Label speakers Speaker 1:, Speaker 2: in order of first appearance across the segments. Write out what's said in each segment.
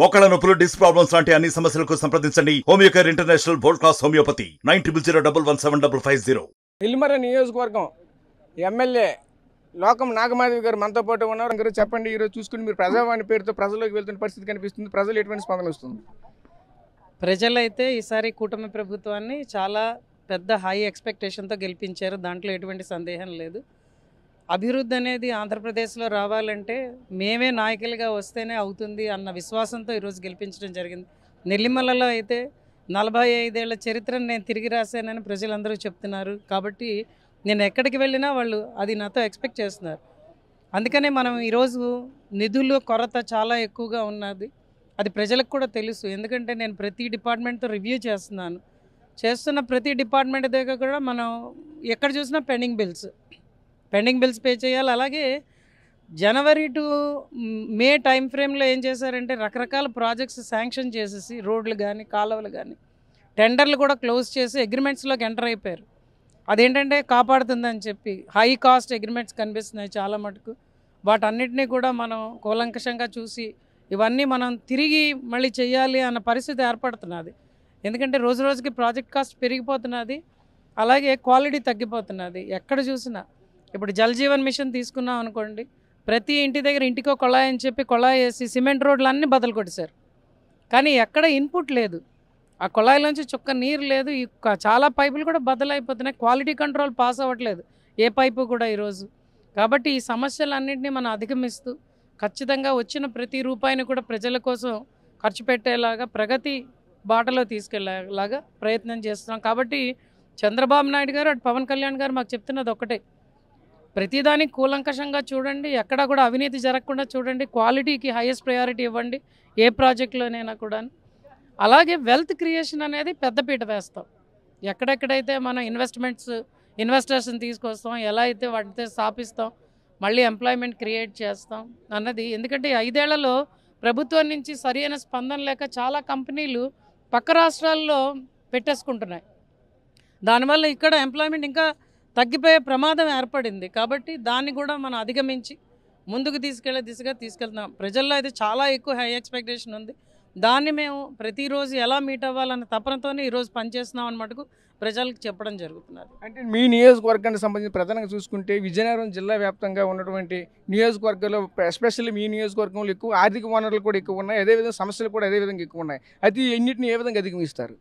Speaker 1: మోకాళ్ళ నొప్పులు, disc problems లాంటి అన్ని సమస్యలకు సంప్రదించండి Homeocare international world class homeopathy 9001175550.
Speaker 2: Nellimarla నియోజకవర్గం ఎమ్మెల్యే లోకం నాగమాధవి గారు మనతో పాటు ఉన్నారు. గారు చెప్పండి, ఈరోజు చూసుకుని మీరు ప్రజావాణి పేరుతో ప్రజల్లోకి వెళ్తున్న పరిస్థితి కనిపిస్తుంది. ప్రజలు ఎటువంటి స్పందన వస్తుంది?
Speaker 3: ప్రజలైతే ఈసారి కూటమి ప్రభుత్వాన్ని చాలా పెద్ద హై ఎక్స్పెక్టేషన్తో గెలిపించారు. దాంట్లో ఎటువంటి సందేహం లేదు. అభివృద్ధి అనేది ఆంధ్రప్రదేశ్లో రావాలంటే మేమే నాయకులుగా వస్తేనే అవుతుంది అన్న విశ్వాసంతో ఈరోజు గెలిపించడం జరిగింది. నెల్లిమల్లలో అయితే 45 ఏళ్ల చరిత్రను నేను తిరిగి రాశానని ప్రజలందరూ చెప్తున్నారు. కాబట్టి నేను ఎక్కడికి వెళ్ళినా వాళ్ళు అది నాతో ఎక్స్పెక్ట్ చేస్తున్నారు. అందుకనే మనం ఈరోజు నిధుల కొరత చాలా ఎక్కువగా ఉన్నది. అది ప్రజలకు కూడా తెలుసు. ఎందుకంటే నేను ప్రతి డిపార్ట్మెంట్తో రివ్యూ చేస్తున్న ప్రతి డిపార్ట్మెంట్ దగ్గర కూడా మనం ఎక్కడ చూసినా పెండింగ్ బిల్స్ పే చేయాలి. అలాగే జనవరి టు మే టైం ఫ్రేమ్లో ఏం చేశారంటే రకరకాల ప్రాజెక్ట్స్ శాంక్షన్ చేసేసి రోడ్లు కానీ కాలువలు కానీ టెండర్లు కూడా క్లోజ్ చేసి అగ్రిమెంట్స్లోకి ఎంటర్ అయిపోయారు. అదేంటంటే కాపాడుతుందని చెప్పి హై కాస్ట్ అగ్రిమెంట్స్ కనిపిస్తున్నాయి చాలా మటుకు. వాటన్నిటినీ కూడా మనం కూలంకషంగా చూసి ఇవన్నీ మనం తిరిగి మళ్ళీ చేయాలి అన్న పరిస్థితి ఏర్పడుతున్నది. ఎందుకంటే రోజు రోజుకి ప్రాజెక్ట్ కాస్ట్ పెరిగిపోతున్నది, అలాగే క్వాలిటీ తగ్గిపోతున్నది. ఎక్కడ చూసినా ఇప్పుడు జల్ జీవన్ మిషన్ తీసుకున్నాం అనుకోండి, ప్రతి ఇంటి దగ్గర ఇంటికో కొళాయి అని చెప్పి కొళాయి వేసి సిమెంట్ రోడ్లు అన్నీ బదులు కొట్టేశారు. కానీ ఎక్కడ ఇన్పుట్ లేదు, ఆ కొళాయిలోంచి చుక్క నీరు లేదు. చాలా పైపులు కూడా బదులైపోతున్నాయి. క్వాలిటీ కంట్రోల్ పాస్ అవ్వట్లేదు ఏ పైపు కూడా ఈరోజు. కాబట్టి ఈ సమస్యలన్నింటినీ మనం అధిగమిస్తూ ఖచ్చితంగా వచ్చిన ప్రతి రూపాయిని కూడా ప్రజల కోసం ఖర్చు పెట్టేలాగా ప్రగతి బాటలో తీసుకెళ్లేలాగా ప్రయత్నం చేస్తున్నాం. కాబట్టి చంద్రబాబు నాయుడు గారు అటు పవన్ కళ్యాణ్ గారు మాకు చెప్తున్నది ఒకటే, ప్రతిదానికి కూలంకషంగా చూడండి, ఎక్కడా కూడా అవినీతి జరగకుండా చూడండి, క్వాలిటీకి హైయెస్ట్ ప్రయారిటీ ఇవ్వండి ఏ ప్రాజెక్టులోనైనా కూడా. అలాగే వెల్త్ క్రియేషన్ అనేది పెద్దపీట వేస్తాం. ఎక్కడెక్కడైతే మనం ఇన్వెస్టర్స్ని తీసుకొస్తాం, ఎలా అయితే వాటితో స్థాపిస్తాం, మళ్ళీ ఎంప్లాయ్మెంట్ క్రియేట్ చేస్తాం అన్నది. ఎందుకంటే 5 ఏళ్లలో ప్రభుత్వం నుంచి సరైన స్పందన లేక చాలా కంపెనీలు పక్క రాష్ట్రాల్లో పెట్టేసుకుంటున్నాయి. దానివల్ల ఇక్కడ ఎంప్లాయ్మెంట్ ఇంకా తగ్గిపోయే ప్రమాదం ఏర్పడింది. కాబట్టి దాన్ని కూడా మనం అధిగమించి ముందుకు తీసుకెళ్లే దిశగా తీసుకెళ్తున్నాం. ప్రజల్లో అయితే చాలా ఎక్కువ హై ఎక్స్పెక్టేషన్ ఉంది. దాన్ని మేము ప్రతిరోజు ఎలా మీట్ అవ్వాలన్న తపనతోనే ఈరోజు పనిచేస్తున్నాం అన్నట్టుకు ప్రజలకు చెప్పడం జరుగుతున్నది.
Speaker 2: అంటే మీ నియోజకవర్గానికి సంబంధించి ప్రధానంగా చూసుకుంటే విజయనగరం జిల్లా వ్యాప్తంగా ఉన్నటువంటి నియోజకవర్గాల్లో ఎస్పెషల్లీ మీ నియోజకవర్గంలో ఎక్కువ ఆర్థిక వనరులు కూడా ఎక్కువ ఉన్నాయి, అదేవిధంగా సమస్యలు కూడా అదేవిధంగా ఎక్కువ ఉన్నాయి. అయితే ఎన్నింటిని ఏ విధంగా అధిగమిస్తారు?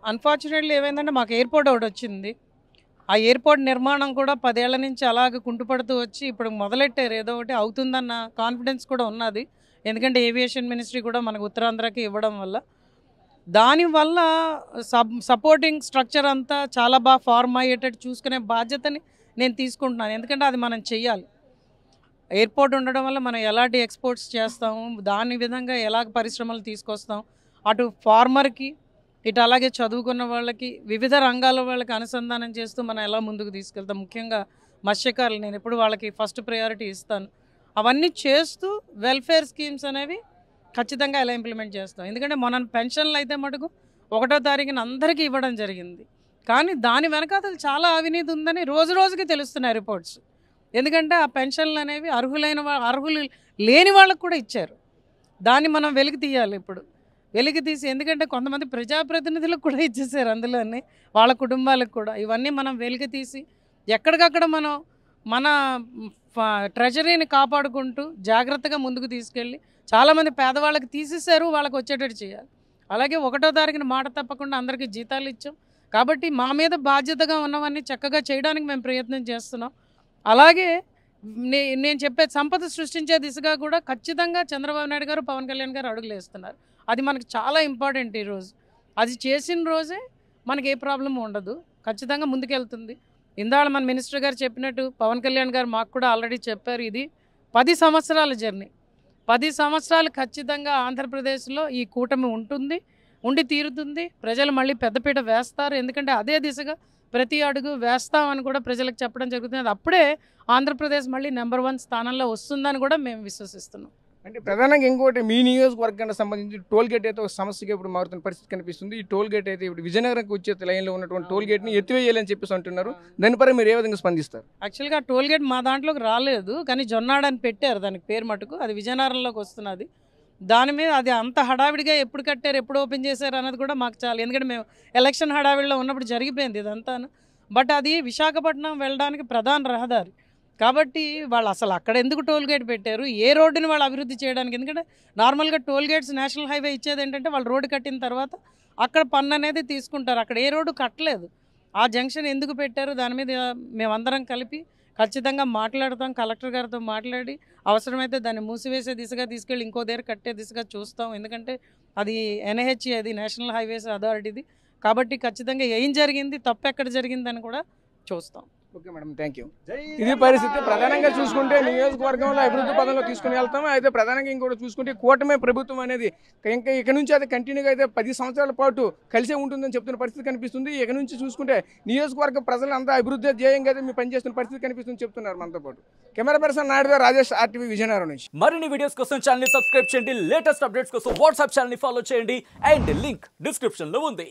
Speaker 3: అన్ఫార్చునేట్లీ ఏమైందంటే మాకు ఎయిర్పోర్ట్ ఒకటి వచ్చింది. ఆ ఎయిర్పోర్ట్ నిర్మాణం కూడా 10 ఏళ్ల నుంచి అలాగే కుంటుపడుతూ వచ్చి ఇప్పుడు మొదలెట్టారు. ఏదో ఒకటి అవుతుందన్న కాన్ఫిడెన్స్ కూడా ఉన్నది. ఎందుకంటే ఏవియేషన్ మినిస్ట్రీ కూడా మనకు ఉత్తరాంధ్రకి ఇవ్వడం వల్ల దానివల్ల సపోర్టింగ్ స్ట్రక్చర్ అంతా చాలా బాగా ఫార్మ్ అయ్యేటట్టు చూసుకునే బాధ్యతని నేను తీసుకుంటున్నాను. ఎందుకంటే అది మనం చెయ్యాలి. ఎయిర్పోర్ట్ ఉండడం వల్ల మనం ఎలాంటి ఎక్స్పోర్ట్స్ చేస్తాము, దాని విధంగా ఎలాగ పరిశ్రమలు తీసుకొస్తాం, అటు ఫార్మర్కి ఇటు అలాగే చదువుకున్న వాళ్ళకి వివిధ రంగాల వాళ్ళకి అనుసంధానం చేస్తూ మనం ఎలా ముందుకు తీసుకెళ్తాం. ముఖ్యంగా మత్స్యకారులు నేను ఎప్పుడు వాళ్ళకి ఫస్ట్ ప్రయారిటీ ఇస్తాను. అవన్నీ చేస్తూ వెల్ఫేర్ స్కీమ్స్ అనేవి ఖచ్చితంగా ఎలా ఇంప్లిమెంట్ చేస్తాం. ఎందుకంటే మన పెన్షన్లు అయితే మటుకు 1వ తారీఖున అందరికీ ఇవ్వడం జరిగింది. కానీ దాని వెనకాతలు చాలా అవినీతి ఉందని రోజు రోజుకి తెలుస్తున్నాయి రిపోర్ట్స్. ఎందుకంటే ఆ పెన్షన్లు అనేవి అర్హులు లేని వాళ్ళకు కూడా ఇచ్చారు. దాన్ని మనం వెలికి తీయాలి. ఇప్పుడు వెలికి తీసి, ఎందుకంటే కొంతమంది ప్రజాప్రతినిధులకు కూడా ఇచ్చేసారు అందులోనే, వాళ్ళ కుటుంబాలకు కూడా. ఇవన్నీ మనం వెలికి తీసి ఎక్కడికక్కడ మనం మన ట్రెజరీని కాపాడుకుంటూ జాగ్రత్తగా ముందుకు తీసుకెళ్ళి చాలామంది పేదవాళ్ళకి తీసేశారు, వాళ్ళకి వచ్చేటట్టు చేయాలి. అలాగే 1వ తారీఖున మాట తప్పకుండా అందరికీ జీతాలు ఇచ్చాం. కాబట్టి మా మీద బాధ్యతగా ఉన్నవన్నీ చక్కగా చేయడానికి మేము ప్రయత్నం చేస్తున్నాం. అలాగే నేను చెప్పే సంపద సృష్టించే దిశగా కూడా ఖచ్చితంగా చంద్రబాబు నాయుడు గారు పవన్ కళ్యాణ్ గారు అడుగులు వేస్తున్నారు. అది మనకు చాలా ఇంపార్టెంట్. ఈరోజు అది చేసిన రోజే మనకి ఏ ప్రాబ్లం ఉండదు, ఖచ్చితంగా ముందుకెళ్తుంది. ఇందాక మన మినిస్టర్ గారు చెప్పినట్టు పవన్ కళ్యాణ్ గారు మాకు కూడా ఆల్రెడీ చెప్పారు, ఇది 10 సంవత్సరాల జర్నీ. 10 సంవత్సరాలు ఖచ్చితంగా ఆంధ్రప్రదేశ్లో ఈ కూటమి ఉండి తీరుతుంది. ప్రజలు మళ్ళీ పెద్దపీట వేస్తారు. ఎందుకంటే అదే దిశగా ప్రతి అడుగు వేస్తామని కూడా ప్రజలకు చెప్పడం జరుగుతుంది. అది అప్పుడే ఆంధ్రప్రదేశ్ మళ్ళీ నెంబర్ 1 స్థానంలో వస్తుందని కూడా మేము విశ్వసిస్తున్నాం.
Speaker 2: అంటే ప్రధానంగా ఇంకోటి, మీ నియోజకవర్గానికి సంబంధించి టోల్ గేట్ అయితే ఒక సమస్యగా ఇప్పుడు మారుతున్న పరిస్థితి కనిపిస్తుంది. ఈ టోల్ గేట్ అయితే ఇప్పుడు విజయనగరంకి వచ్చే లైన్లో ఉన్నటువంటి టోల్ గేట్ని ఎత్తివేయాలని చెప్పేసి అంటున్నారు. దానిపై మీరు ఏ విధంగా స్పందిస్తారు?
Speaker 3: యాక్చువల్గా టోల్ గేట్ మా దాంట్లోకి రాలేదు, కానీ జొన్నాడ అని పెట్టారు దానికి పేరు మటుకు. అది విజయనగరంలోకి వస్తున్నది. దాని మీద అది అంత హడావిడిగా ఎప్పుడు కట్టారు ఎప్పుడు ఓపెన్ చేశారు అన్నది కూడా మాకు చాలా, ఎందుకంటే మేము ఎలక్షన్ హడావిడిలో ఉన్నప్పుడు జరిగిపోయింది ఇదంతాను. బట్ అది విశాఖపట్నం వెళ్ళడానికి ప్రధాన రహదారి కాబట్టి వాళ్ళు అసలు అక్కడ ఎందుకు టోల్ గేట్ పెట్టారు, ఏ రోడ్డుని వాళ్ళు అభివృద్ధి చేయడానికి? ఎందుకంటే నార్మల్గా టోల్ గేట్స్ నేషనల్ హైవే ఇచ్చేది ఏంటంటే వాళ్ళు రోడ్డు కట్టిన తర్వాత అక్కడ పన్ను అనేది తీసుకుంటారు. అక్కడ ఏ రోడ్డు కట్టలేదు. ఆ జంక్షన్ ఎందుకు పెట్టారు దాని మీద మేమందరం కలిపి ఖచ్చితంగా మాట్లాడతాం. కలెక్టర్ గారితో మాట్లాడి అవసరమైతే దాన్ని మూసివేసే దిశగా తీసుకెళ్ళి ఇంకో దగ్గర కట్టే దిశగా చూస్తాం. ఎందుకంటే అది ఎన్హెచ్ఏ, అది నేషనల్ హైవేస్ అథారిటీది కాబట్టి ఖచ్చితంగా ఏం జరిగింది, తప్పు ఎక్కడ జరిగిందని కూడా చూస్తాం.
Speaker 2: Okay madam, thank you. ఇది పరిస్థితి. ప్రధానంగా చూసుకుంటే నియోజకవర్గంలో అభివృద్ధి పదంలో తీసుకుని వెళ్తాము. అయితే ప్రధానంగా ఇంకోటి చూసుకుంటే కూటమి ప్రభుత్వం అనేది ఇంకా ఇక నుంచి అయితే కంటిన్యూగా అయితే 10 సంవత్సరాల పాటు కలిసే ఉంటుందని చెప్తున్న పరిస్థితి కనిపిస్తుంది. ఇక నుంచి చూసుకుంటే నియోజకవర్గ ప్రజలంతా అభివృద్ధి ధ్యేయంగా అయితే మీరు పనిచేస్తున్న పరిస్థితి కనిపిస్తుంది చెప్తున్నారు మనతో పాటు. Camera person Naidu Rajesh, RTV Vizianagaram నుంచి.
Speaker 4: మరిన్ని వీడియోస్ కోసం ఛానల్ ని సబ్స్క్రైబ్ చేయండి, లేటెస్ట్ అప్డేట్స్ కోసం వాట్సాప్ ఛానల్ ని ఫాలో చేయండి అండ్ లింక్ డిస్క్రిప్షన్ లో ఉంది.